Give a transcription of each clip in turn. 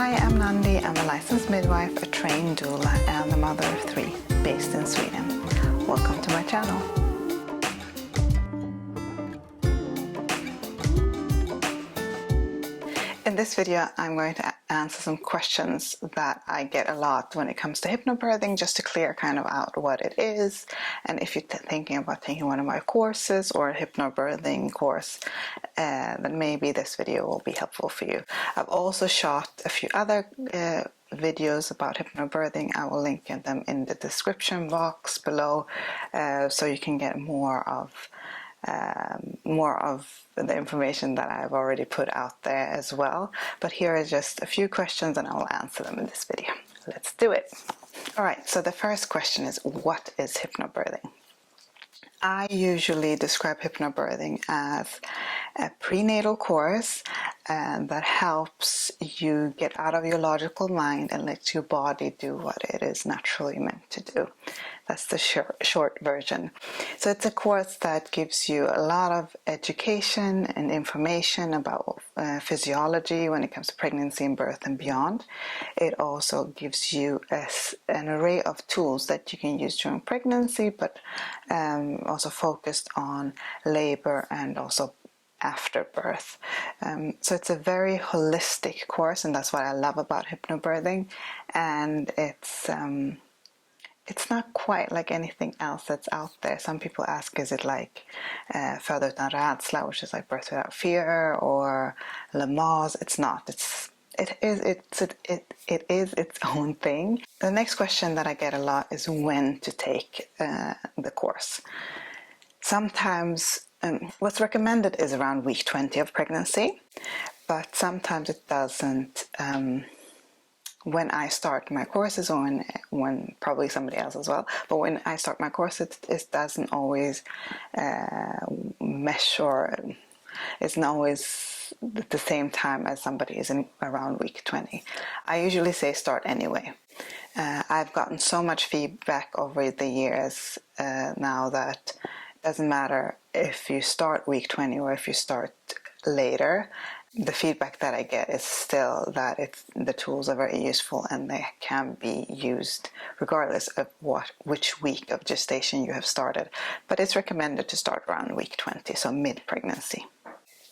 Hi, I'm Nandi. I'm a licensed midwife, a trained doula, and the mother of 3 based in Sweden. Welcome to my channel. In this video, I'm going to answer some questions that I get a lot when it comes to hypnobirthing, just to clear kind of out what it is. And if you're thinking about taking one of my courses or a hypnobirthing course, then maybe this video will be helpful for you. I've also shot a few other videos about hypnobirthing. I will link them in the description box below, so you can get more of the information that I've already put out there as well. But here are just a few questions and I will answer them in this video. Let's do it. Alright, so the first question is, what is hypnobirthing? I usually describe hypnobirthing as a prenatal course that helps you get out of your logical mind and lets your body do what it is naturally meant to do. That's the short version. So it's a course that gives you a lot of education and information about physiology when it comes to pregnancy and birth and beyond. It also gives you an array of tools that you can use during pregnancy, but also focused on labor and also after birth. So it's a very holistic course, and that's what I love about hypnobirthing. And it's not quite like anything else that's out there. Some people ask, is it like Föda utan rädsla, which is like birth without fear, or Lamaze? It's not. It is its own thing. The next question that I get a lot is when to take the course. Sometimes what's recommended is around week 20 of pregnancy, but sometimes it doesn't. When I start my courses, or when probably somebody else as well, but when I start my course, it doesn't always measure. It's not always at the same time as somebody is in around week 20. I usually say start anyway. I've gotten so much feedback over the years now that it doesn't matter if you start week 20 or if you start later. The feedback that I get is still that the tools are very useful and they can be used regardless of which week of gestation you have started. But it's recommended to start around week 20, so mid-pregnancy.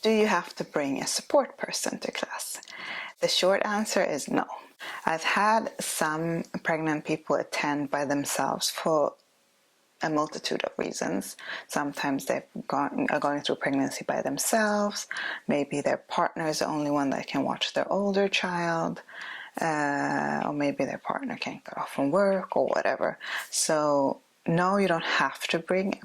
Do you have to bring a support person to class? The short answer is no. I've had some pregnant people attend by themselves for a multitude of reasons. Sometimes are going through pregnancy by themselves. Maybe their partner is the only one that can watch their older child, or maybe their partner can't get off from work or whatever. So no, you don't have to bring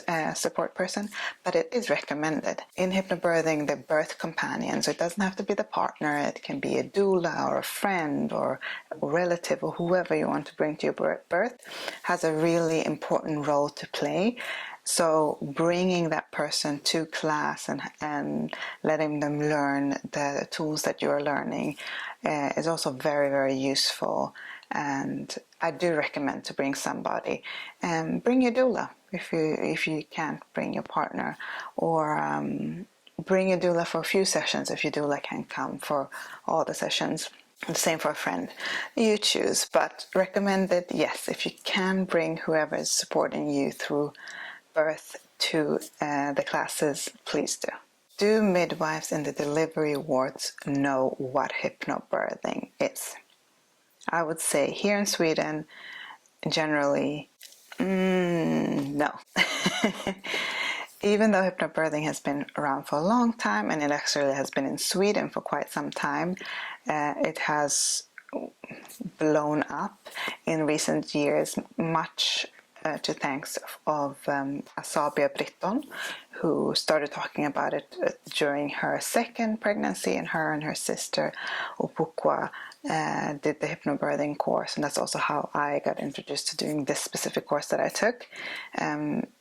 a support person, but it is recommended. In hypnobirthing, the birth companion, so it doesn't have to be the partner, it can be a doula or a friend or a relative or whoever you want to bring to your birth, has a really important role to play. So bringing that person to class and letting them learn the tools that you're learning is also very, very useful. And I do recommend to bring somebody, and bring your doula if you can't bring your partner, or bring a doula for a few sessions if your doula can't come for all the sessions. The same for a friend. You choose, but recommended, yes, if you can bring whoever is supporting you through birth to the classes, please do. Do midwives in the delivery wards know what hypnobirthing is? I would say here in Sweden, generally, no. Even though hypnobirthing has been around for a long time, and it actually has been in Sweden for quite some time, it has blown up in recent years, much to thanks of Asabia Britton, who started talking about it during her second pregnancy, and her and her sister Opukwa did the hypnobirthing course, and that's also how I got introduced to doing this specific course that I took.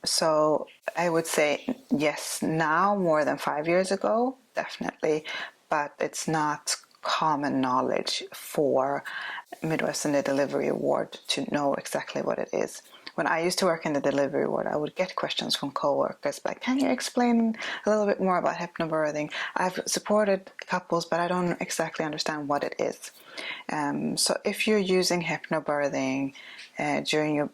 So I would say yes, now more than 5 years ago, definitely, but it's not common knowledge for midwives in the delivery ward to know exactly what it is. when I used to work in the delivery ward, I would get questions from coworkers like, can you explain a little bit more about hypnobirthing? I've supported couples, but I don't exactly understand what it is. So if you're using hypnobirthing during your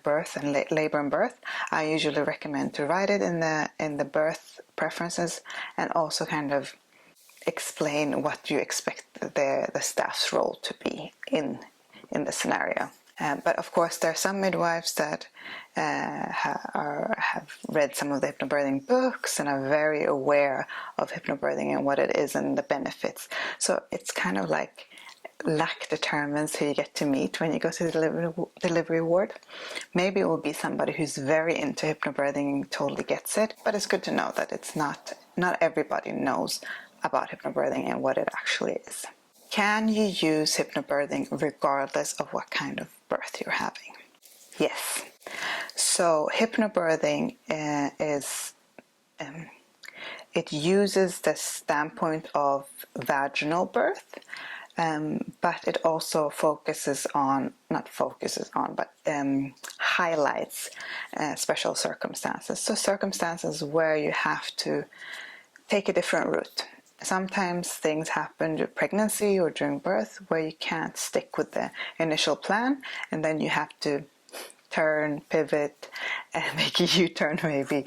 birth and labor and birth, I usually recommend to write it in the birth preferences, and also kind of explain what you expect the staff's role to be in the scenario. But of course, there are some midwives that have read some of the hypnobirthing books and are very aware of hypnobirthing and what it is and the benefits. So it's kind of like luck determines who you get to meet when you go to the delivery ward. Maybe it will be somebody who's very into hypnobirthing and totally gets it, but it's good to know that it's not everybody knows about hypnobirthing and what it actually is. Can you use hypnobirthing regardless of what kind of birth you're having? Yes. So hypnobirthing is it uses the standpoint of vaginal birth, but it also highlights special circumstances. So circumstances where you have to take a different route. Sometimes things happen during pregnancy or during birth where you can't stick with the initial plan, and then you have to turn, pivot, and make a U-turn maybe.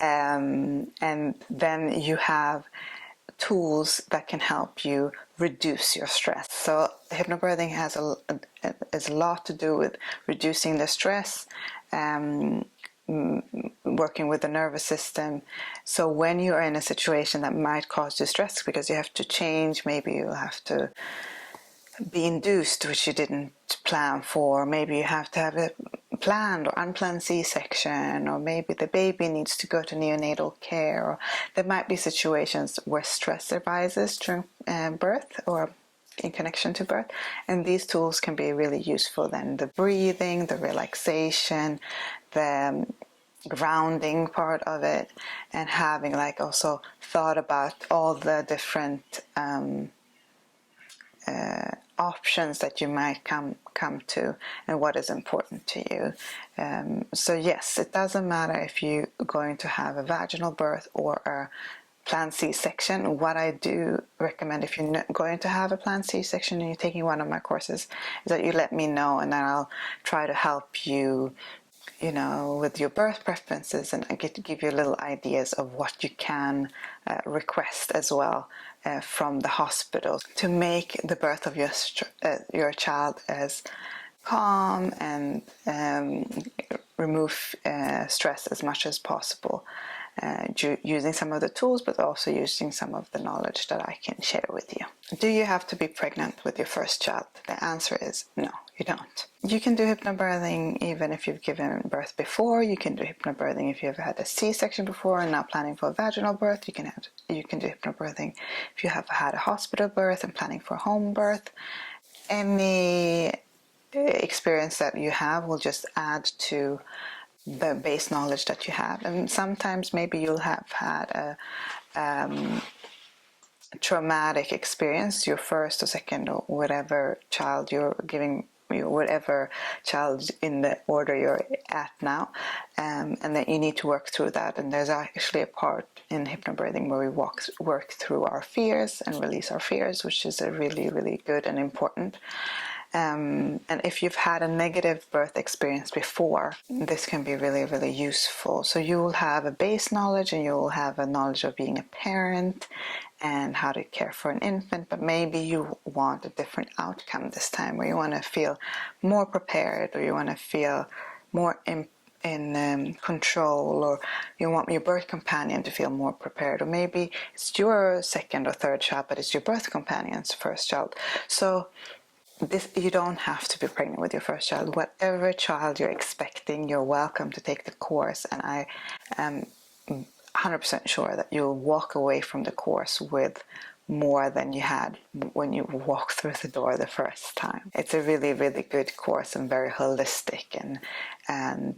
And then you have tools that can help you reduce your stress. So hypnobirthing has a lot to do with reducing the stress, working with the nervous system. So when you are in a situation that might cause you stress because you have to change, maybe you have to be induced, which you didn't plan for, maybe you have to have a planned or unplanned C-section, or maybe the baby needs to go to neonatal care, or there might be situations where stress arises during birth or in connection to birth, and these tools can be really useful then. The breathing, the relaxation, the grounding part of it, and having like also thought about all the different options that you might come to and what is important to you. So yes, it doesn't matter if you're going to have a vaginal birth or a planned C-section. What I do recommend, if you're going to have a planned C-section and you're taking one of my courses, is that you let me know, and then I'll try to help you, with your birth preferences, and I get to give you little ideas of what you can request as well from the hospital to make the birth of your child as calm and remove stress as much as possible, using some of the tools, but also using some of the knowledge that I can share with you. Do you have to be pregnant with your first child? The answer is no, you don't. You can do hypnobirthing even if you've given birth before. You can do hypnobirthing if you've had a C-section before and now planning for a vaginal birth. You can do hypnobirthing if you have had a hospital birth and planning for home birth. Any experience that you have will just add to the base knowledge that you have, and sometimes maybe you'll have had a traumatic experience, your first or second or whatever child you're giving, whatever child in the order you're at now, and that you need to work through that. And there's actually a part in hypnobirthing where we work through our fears and release our fears, which is a really, really good and important. And if you've had a negative birth experience before, this can be really, really useful. So you will have a base knowledge, and you will have a knowledge of being a parent and how to care for an infant, but maybe you want a different outcome this time, where you want to feel more prepared, or you want to feel more in control, or you want your birth companion to feel more prepared, or maybe it's your second or third child, but it's your birth companion's first child. So you don't have to be pregnant with your first child. Whatever child you're expecting, you're welcome to take the course, and I am 100% sure that you'll walk away from the course with more than you had when you walked through the door the first time. It's a really, really good course and very holistic, and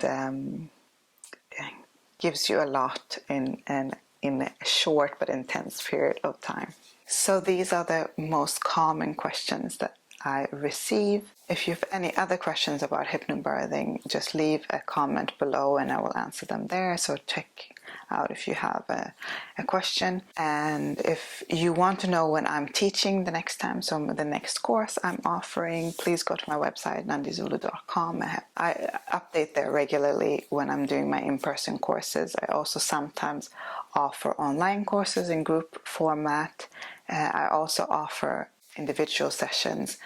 gives you a lot in a short but intense period of time. So these are the most common questions that I receive. If you have any other questions about hypnobirthing, just leave a comment below and I will answer them there. So check out if you have a question. And if you want to know when I'm teaching the next time, so the next course I'm offering, please go to my website, nandizulu.com. I update there regularly when I'm doing my in-person courses. I also sometimes offer online courses in group format. I also offer individual sessions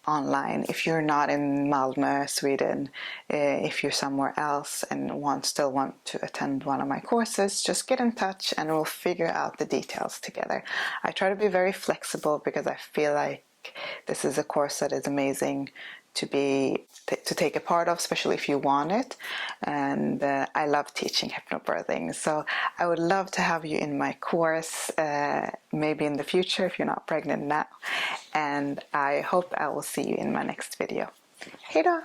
online. If you're not in Malmö, Sweden, if you're somewhere else and still want to attend one of my courses, just get in touch and we'll figure out the details together. I try to be very flexible because I feel like this is a course that is amazing to take a part of, especially if you want it. And I love teaching hypnobirthing, so I would love to have you in my course, maybe in the future if you're not pregnant now. And I hope I will see you in my next video. Hej då!